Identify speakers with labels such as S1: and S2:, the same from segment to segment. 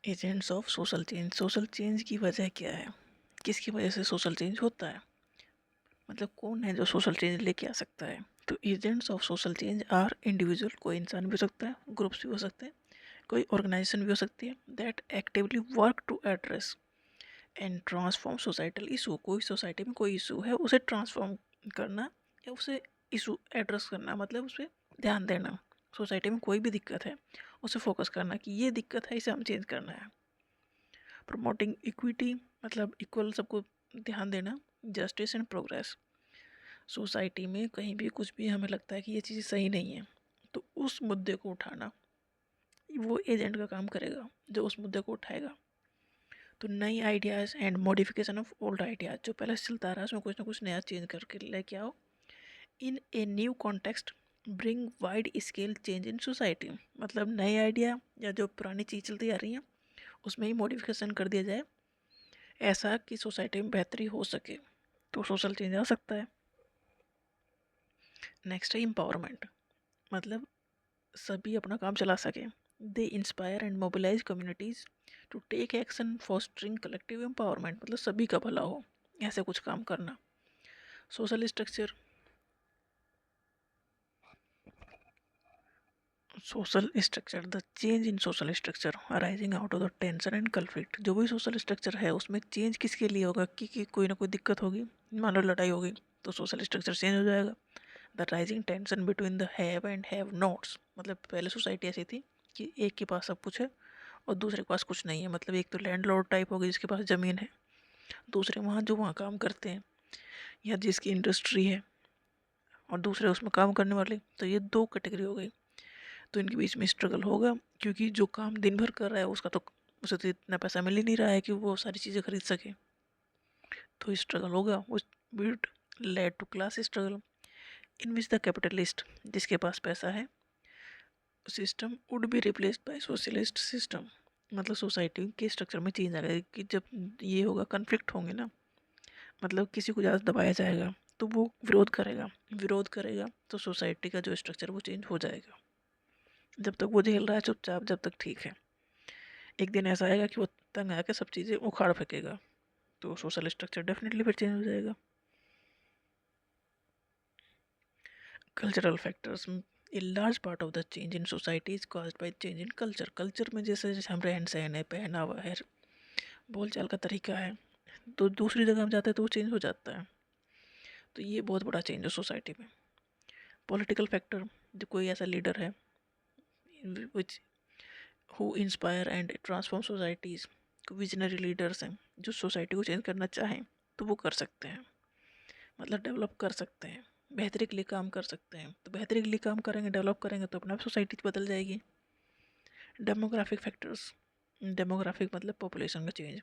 S1: Agents of social change की वजह क्या है, किसकी वजह से सोशल चेंज होता है, मतलब कौन है जो सोशल चेंज लेके आ सकता है। तो agents of social change are individual, कोई इंसान भी हो सकता है, ग्रुप्स भी हो सकते हैं, कोई ऑर्गेनाइजेशन भी हो सकती है, that actively work to address and transform societal issue. कोई सोसाइटी में कोई इशू है उसे ट्रांसफॉर्म करना या उसे इशू एड्रेस करना, मतलब उस पर ध्यान देना। सोसाइटी में कोई भी दिक्कत है उसे फोकस करना कि ये दिक्कत है, इसे हम चेंज करना है। प्रमोटिंग इक्विटी, मतलब इक्वल सबको ध्यान देना। जस्टिस एंड प्रोग्रेस, सोसाइटी में कहीं भी कुछ भी हमें लगता है कि ये चीज़ सही नहीं है तो उस मुद्दे को उठाना, वो एजेंट का काम करेगा जो उस मुद्दे को उठाएगा। तो नई ideas and modification of old ideas, जो पहले से चलता रहा है उसमें कुछ ना कुछ नया चेंज करके लेके आओ। In a new context bring wide scale change in society, मतलब नए आइडिया या जो पुरानी चीज़ चलती आ रही है उसमें ही मॉडिफिकेशन कर दिया जाए, ऐसा कि सोसाइटी में बेहतरी हो सके, तो सोशल चेंज आ सकता है। नेक्स्ट है एम्पावरमेंट, मतलब सभी अपना काम चला सकें। They inspire and mobilise communities to take action fostering collective empowerment, मतलब सभी का भला हो, ऐसे कुछ काम करना। Social structure, the change in social structure arising out of the tension and conflict. जो भी सोशल स्ट्रक्चर है उसमें चेंज किसके लिए होगा कि कोई ना कोई दिक्कत होगी, मान लो लड़ाई होगी तो सोशल स्ट्रक्चर चेंज हो जाएगा। The rising tension between the have and have nots, मतलब पहले सोसाइटी ऐसी थी कि एक के पास सब कुछ है और दूसरे के पास कुछ नहीं है, मतलब एक तो लैंडलॉर्ड टाइप होगी जिसके पास ज़मीन है, दूसरे वहाँ जो वहाँ काम करते हैं या जिसकी इंडस्ट्री है, और दूसरे उसमें काम करने वाले। तो ये दो कैटेगरी हो गई, तो इनके बीच में स्ट्रगल होगा क्योंकि जो काम दिन भर कर रहा है उसका तो उसे तो इतना पैसा मिल ही नहीं रहा है कि वो सारी चीज़ें खरीद सके, तो स्ट्रगल होगा। उस bit led to class struggle in which the capitalist, जिसके पास पैसा है, system would be replaced by socialist system, मतलब सोसाइटी के स्ट्रक्चर में चेंज आ गया कि जब ये होगा कन्फ्लिक्ट होंगे ना, मतलब किसी को ज़्यादा दबाया जाएगा तो वो विरोध करेगा तो सोसाइटी का जो स्ट्रक्चर वो चेंज हो जाएगा। जब तक वो झेल रहा है चुपचाप, जब तक ठीक है, एक दिन ऐसा आएगा कि वो तंग आके सब चीज़ें उखाड़ फेंकेगा, तो सोशल स्ट्रक्चर डेफिनेटली फिर चेंज हो जाएगा। Cultural factors, a large part of the change in society is caused by change in culture. Culture में जैसे जैसे हम रहन सहन है, पहनावा है, बोलचाल का तरीका है, तो दूसरी जगह हम जाते हैं तो वो चेंज हो जाता है। तो ये बहुत बड़ा चेंज है सोसाइटी में। पॉलिटिकल फैक्टर, जो कोई ऐसा लीडर है which who inspire and transform societies, visionary leaders हैं जो सोसाइटी को चेंज करना चाहें तो वो कर सकते हैं, मतलब डेवलप कर सकते हैं, बेहतरी के लिए काम कर सकते हैं। तो बेहतरी के लिए काम करेंगे, डेवलप करेंगे तो अपना सोसाइटी बदल जाएगी। डेमोग्राफिक फैक्टर्स, डेमोग्राफिक मतलब पॉपुलेशन का चेंज,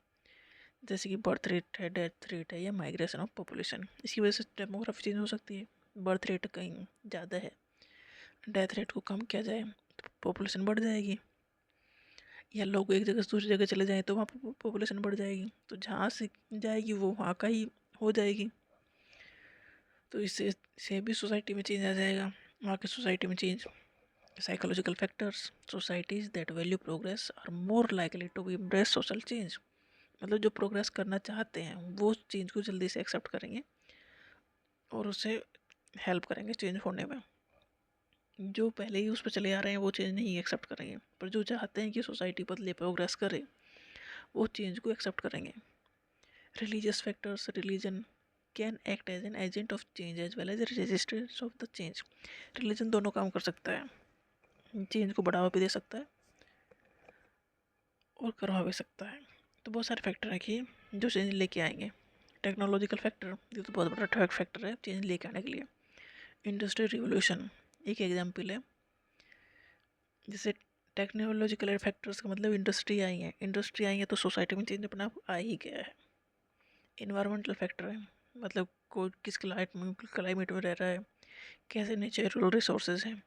S1: जैसे कि बर्थ रेट है, डेथ रेट है या माइग्रेशन ऑफ पॉपुलेशन, इसकी वजह से डेमोग्राफी चेंज हो सकती है। बर्थ रेट कहीं ज़्यादा है, डेथ रेट को कम किया जाए तो पॉपुलेशन बढ़ जाएगी, या लोग एक जगह से दूसरी जगह चले जाएं तो वहाँ पर पॉपुलेशन बढ़ जाएगी, तो जहाँ से जाएगी वो वहाँ का ही हो जाएगी, तो इससे से भी सोसाइटी में चेंज आ जाएगा, वहाँ की सोसाइटी में change. Psychological factors, societies that value progress are more likely to embrace social change, मतलब जो प्रोग्रेस करना चाहते हैं वो चेंज को जल्दी से एक्सेप्ट करेंगे और उसे हेल्प करेंगे चेंज होने में। जो पहले ही उस पर चले आ रहे हैं वो चेंज नहीं एक्सेप्ट करेंगे, पर जो चाहते हैं कि सोसाइटी बदले, प्रोग्रेस करे, वो चेंज को एक्सेप्ट करेंगे। Religious factors, religion can act as an agent of change as well as resistance of the change. Religion दोनों काम कर सकता है, चेंज को बढ़ावा भी दे सकता है और करवा भी सकता है। तो बहुत सारे फैक्टर हैं कि जो चेंज लेके आएंगे। टेक्नोलॉजिकल फैक्टर, ये तो बहुत बड़ा फैक्टर है चेंज लेके आने के लिए। इंडस्ट्रियल रिवोल्यूशन एक एग्जाम्पल है, जैसे टेक्नोलॉजिकल फैक्टर्स का मतलब इंडस्ट्री आई है तो सोसाइटी में चेंज अपना आप आ ही गया है। इन्वायरमेंटल फैक्टर है, मतलब कोई किस क्लाइमेट में रह रहा है, कैसे नेचुरल रिसोर्सेज हैं,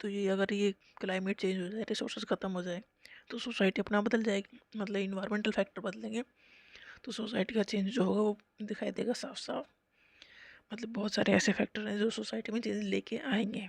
S1: तो ये अगर ये क्लाइमेट चेंज हो जाए, रिसोर्सेज ख़त्म हो जाए तो सोसाइटी अपना बदल जाएगी, मतलब इन्वायरमेंटल फैक्टर बदलेंगे तो सोसाइटी का चेंज जो होगा वो दिखाई देगा साफ साफ। मतलब बहुत सारे ऐसे फैक्टर हैं जो सोसाइटी में चेंज लेके आएंगे।